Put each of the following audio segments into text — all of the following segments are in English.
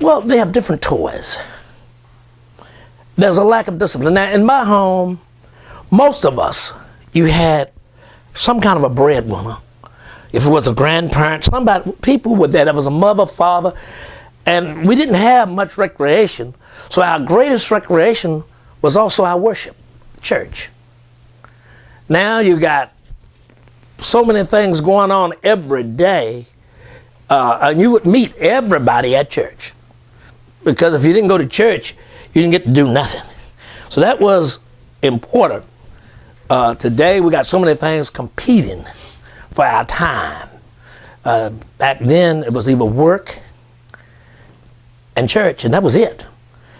Well, they have different toys. There's a lack of discipline. Now, in my home, most of us, you had some kind of a breadwinner. If it was a grandparent, somebody, people were there. There was a mother, father, and we didn't have much recreation. So our greatest recreation was also our worship, church. Now you got so many things going on every day, and you would meet everybody at church. Because if you didn't go to church, you didn't get to do nothing. So that was important. Today we got so many things competing for our time. Back then it was either work and church, and that was it.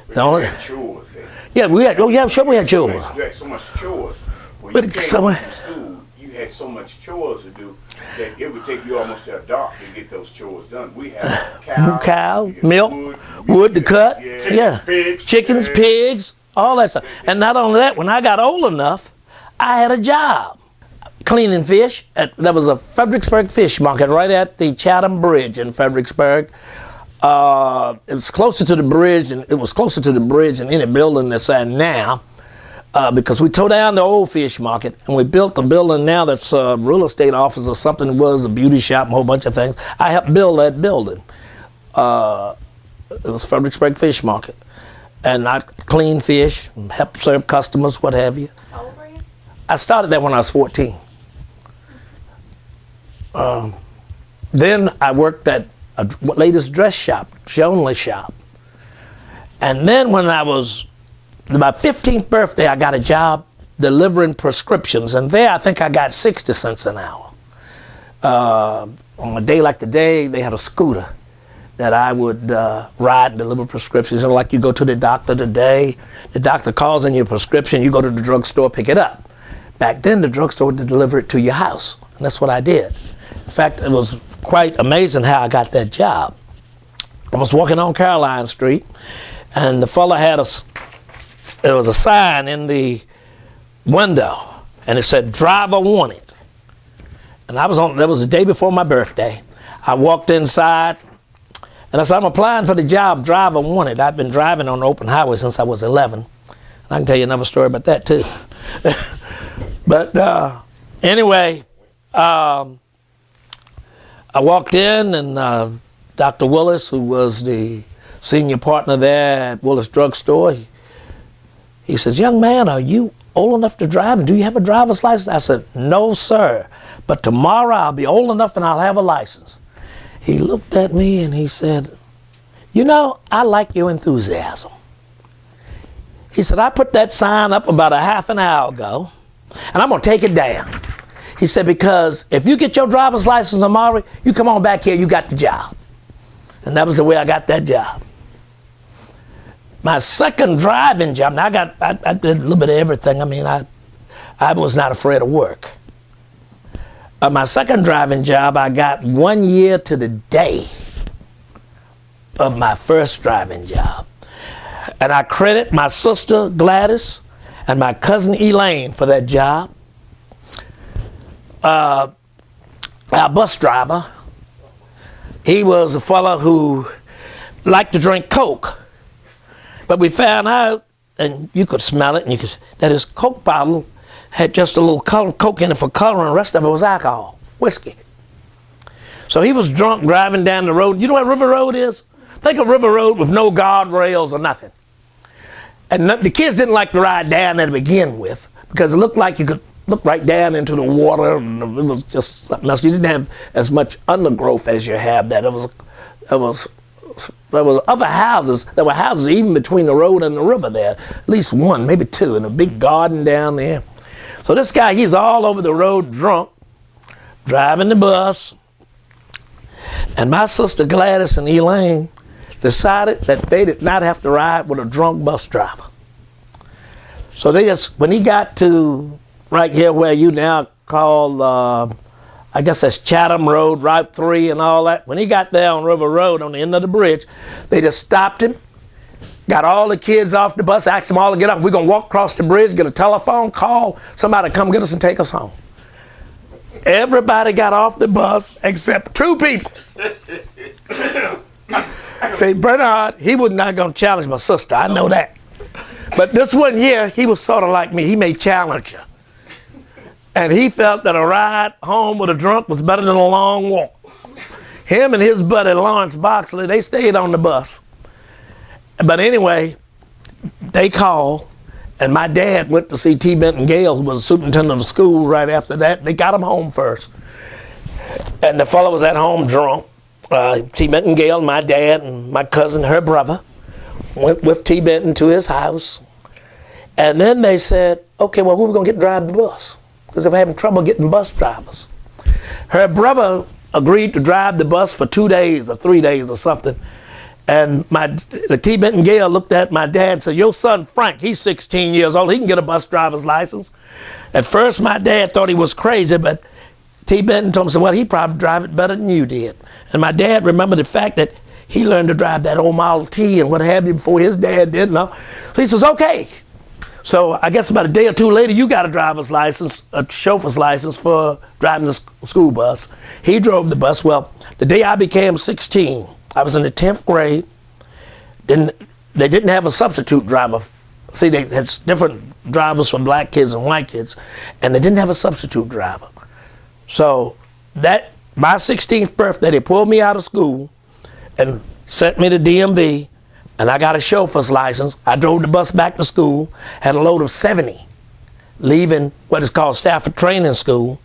We had chores. Yeah, we had. Oh yeah, sure we had chores. You had so much chores. When But you came some- from school, you had so much chores to do that it would take you almost till dark to get those chores done. We had Cow, we had milk, wood to cut, chickens, pigs, chickens, pigs, all that stuff. And not only that, when I got old enough, I had a job cleaning fish. There was a Fredericksburg fish market right at the Chatham Bridge in Fredericksburg. It was closer to the bridge, and it was closer to the bridge than any building that's there now, because we tore down the old fish market and we built a building now that's a real estate office or something. It was a beauty shop and a whole bunch of things. I helped build that building. It was Fredericksburg Fish Market, and I cleaned fish, and helped serve customers, what have you. How old were you? I started that when I was 14. Then I worked at a ladies' dress shop, Jonley shop. And then when I was, my 15th birthday, I got a job delivering prescriptions. And there I think I got 60 cents an hour. On a day like today, they had a scooter that I would ride and deliver prescriptions. And like you go to the doctor today, the doctor calls in your prescription, you go to the drugstore, pick it up. Back then, the drugstore would deliver it to your house. And that's what I did. In fact, it was quite amazing how I got that job. I was walking on Caroline Street, and the fella had there was a sign in the window, and it said, "Driver wanted." And that was the day before my birthday. I walked inside, and I said, "I'm applying for the job, driver wanted." I'd been driving on the open highway since I was 11. And I can tell you another story about that, too. But anyway, I walked in, and Dr. Willis, who was the senior partner there at Willis Drug Store, he says, "Young man, are you old enough to drive? Do you have a driver's license?" I said, "No, sir, but tomorrow I'll be old enough and I'll have a license." He looked at me and he said, "You know, I like your enthusiasm." He said, "I put that sign up about a half an hour ago, and I'm going to take it down." He said, "Because if you get your driver's license tomorrow, you come on back here, you got the job." And that was the way I got that job. My second driving job, now I did a little bit of everything. I mean, I was not afraid of work. My second driving job, I got 1 year to the day of my first driving job. And I credit my sister Gladys and my cousin Elaine for that job. Our bus driver, he was a fellow who liked to drink Coke. But we found out, and you could smell it, and that his Coke bottle had just a little Coke in it for color, and the rest of it was alcohol, whiskey. So he was drunk driving down the road. You know what River Road is? Think of River Road with no guardrails or nothing. And the kids didn't like to ride down there to begin with, because it looked like you could look right down into the water, and it was just something else. You didn't have as much undergrowth as you have there. There was other houses. There were houses even between the road and the river there. At least one, maybe two, and a big garden down there. So this guy, he's all over the road drunk, driving the bus. And my sister Gladys and Elaine decided that they did not have to ride with a drunk bus driver. So they just, when he got to right here where you now call, I guess that's Chatham Road, Route 3 and all that. When he got there on River Road on the end of the bridge, they just stopped him, got all the kids off the bus, asked them all to get up. We're going to walk across the bridge, get a telephone, call somebody to come get us and take us home. Everybody got off the bus except two people. See, Bernard, he was not going to challenge my sister. I know that. But this one year, he was sort of like me. He may challenge her. And he felt that a ride home with a drunk was better than a long walk. Him and his buddy Lawrence Boxley, they stayed on the bus. But anyway, they called, and my dad went to see T. Benton Gale, who was the superintendent of the school right after that. They got him home first. And the fellow was at home drunk. T. Benton Gale, my dad, and my cousin, her brother, went with T. Benton to his house. And then they said, okay, well, who are we going to get to drive the bus? Because they're having trouble getting bus drivers. Her brother agreed to drive the bus for 2 days or 3 days or something. And the T. Benton Gale looked at my dad and said, your son Frank, he's 16 years old, he can get a bus driver's license. At first my dad thought he was crazy, but T. Benton told him, well, he probably drive it better than you did. And my dad remembered the fact that he learned to drive that old Model T and what have you before his dad did. So he says, okay. So I guess about a day or two later, you got a driver's license, a chauffeur's license for driving the school bus. He drove the bus. Well, the day I became 16, I was in the 10th grade. They didn't have a substitute driver. See, they had different drivers for black kids and white kids, and they didn't have a substitute driver. So my 16th birthday, they pulled me out of school and sent me to DMV, and I got a chauffeur's license. I drove the bus back to school, had a load of 70, leaving what is called Stafford Training School.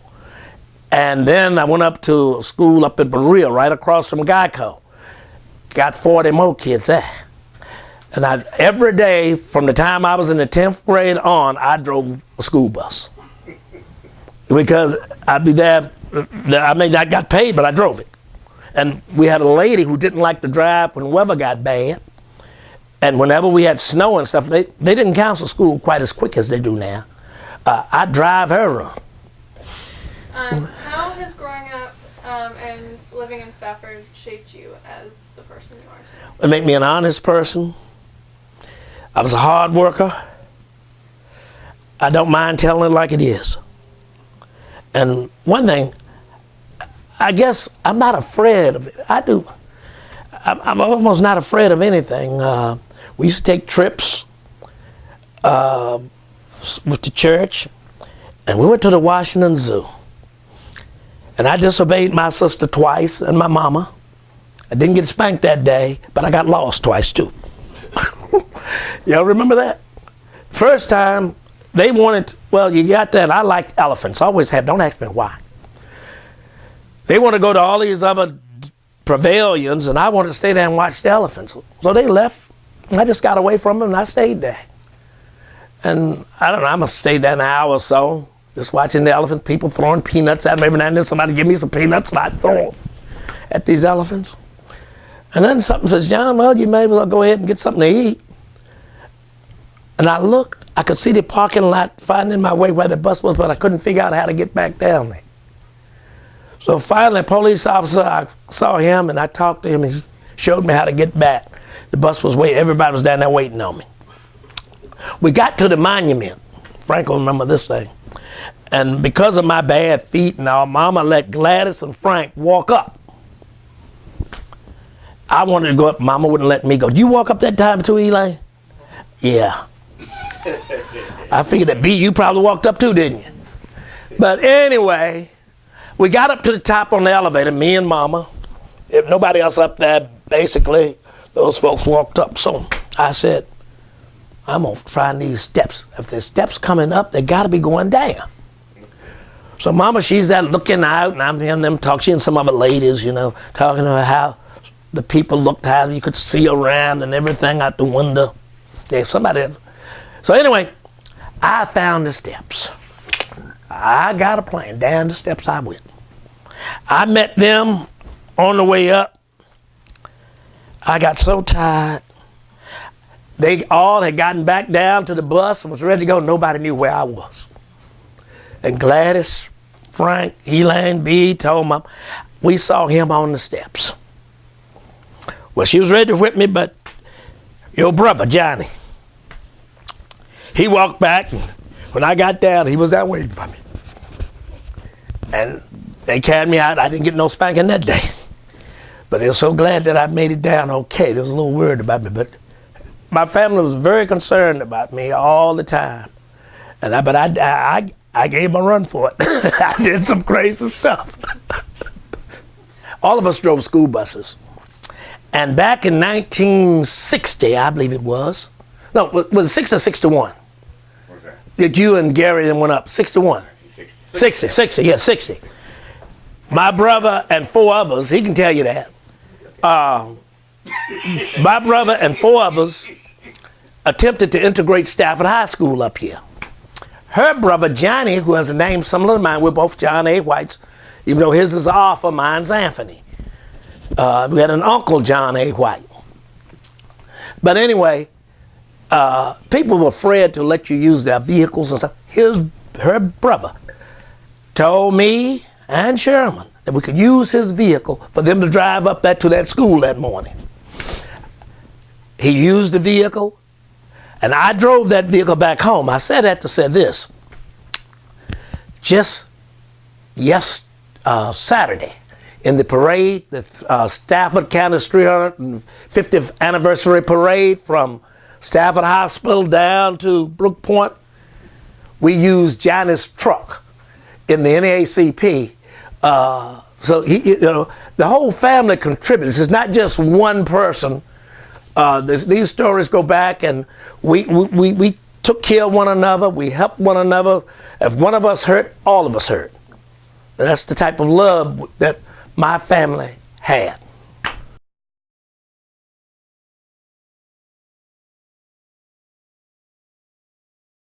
And then I went up to a school up in Berea, right across from Geico. Got 40 more kids there. And every day from the time I was in the 10th grade on, I drove a school bus. Because I'd be there, I got paid, but I drove it. And we had a lady who didn't like to drive when the weather got bad. And whenever we had snow and stuff, they didn't cancel school quite as quick as they do now. I'd drive her around. How has growing up and living in Stafford shaped you as the person you are today? It made me an honest person. I was a hard worker. I don't mind telling it like it is. And one thing, I guess I'm not afraid of it. I'm almost not afraid of anything. We used to take trips with the church, and we went to the Washington Zoo. And I disobeyed my sister twice and my mama. I didn't get spanked that day, but I got lost twice too. Y'all remember that? First time, they wanted, well, you got that. I liked elephants. Always have. Don't ask me why. They want to go to all these other pavilions, and I wanted to stay there and watch the elephants. So they left, and I just got away from them, and I stayed there. And I don't know, I must have stayed there an hour or so, just watching the elephants, people throwing peanuts at them. Every now and then somebody give me some peanuts, and I'd throw them at these elephants. And then something says, John, well, you may as well go ahead and get something to eat. And I looked, I could see the parking lot finding my way where the bus was, but I couldn't figure out how to get back down there. So finally, a police officer, I saw him and I talked to him. He showed me how to get back. The bus was waiting, everybody was down there waiting on me. We got to the monument. Frank will remember this thing. And because of my bad feet and all, Mama let Gladys and Frank walk up. I wanted to go up, Mama wouldn't let me go. Did you walk up that time too, Eli? Yeah. I figured that B, you probably walked up too, didn't you? But anyway, we got up to the top on the elevator, me and Mama. If nobody else up there, basically, those folks walked up. So I said, I'm gonna try these steps. If there's steps coming up, they gotta be going down. So Mama, she's there looking out, and I'm hearing them talk. She and some other ladies, talking to her how the people looked, how you could see around and everything out the window. Yeah, somebody. So anyway, I found the steps. I got a plan. Down the steps I went. I met them on the way up. I got so tired. They all had gotten back down to the bus and was ready to go. Nobody knew where I was. And Gladys, Frank, Elaine, B, told Mom, we saw him on the steps. Well, she was ready to whip me, but your brother, Johnny, he walked back, and when I got down, he was there waiting for me. And they carried me out. I didn't get no spanking that day. But they were so glad that I made it down okay. They was a little worried about me, but my family was very concerned about me all the time. And I gave them a run for it. I did some crazy stuff. All of us drove school buses. And back in 1960, I believe it was. No, was it 60 or 61? What's that? That you and Gary then went up? 61? 60, yeah, 60. My brother and 4 others, he can tell you that. My brother and 4 others attempted to integrate Stafford High School up here. Her brother, Johnny, who has a name similar to mine, we're both John A. Whites, even though his is Arthur, mine's Anthony. We had an uncle, John A. White. But anyway, people were afraid to let you use their vehicles and stuff. Her brother told me and Sherman that we could use his vehicle for them to drive up to that school that morning. He used the vehicle, and I drove that vehicle back home. I said that to say this. Just Saturday, in the parade, the Stafford County's 350th anniversary parade from Stafford Hospital down to Brook Point, we used Johnny's truck in the NAACP. So the whole family contributes. It's not just one person. These stories go back, and we took care of one another. We helped one another. If one of us hurt, all of us hurt. That's the type of love that my family had.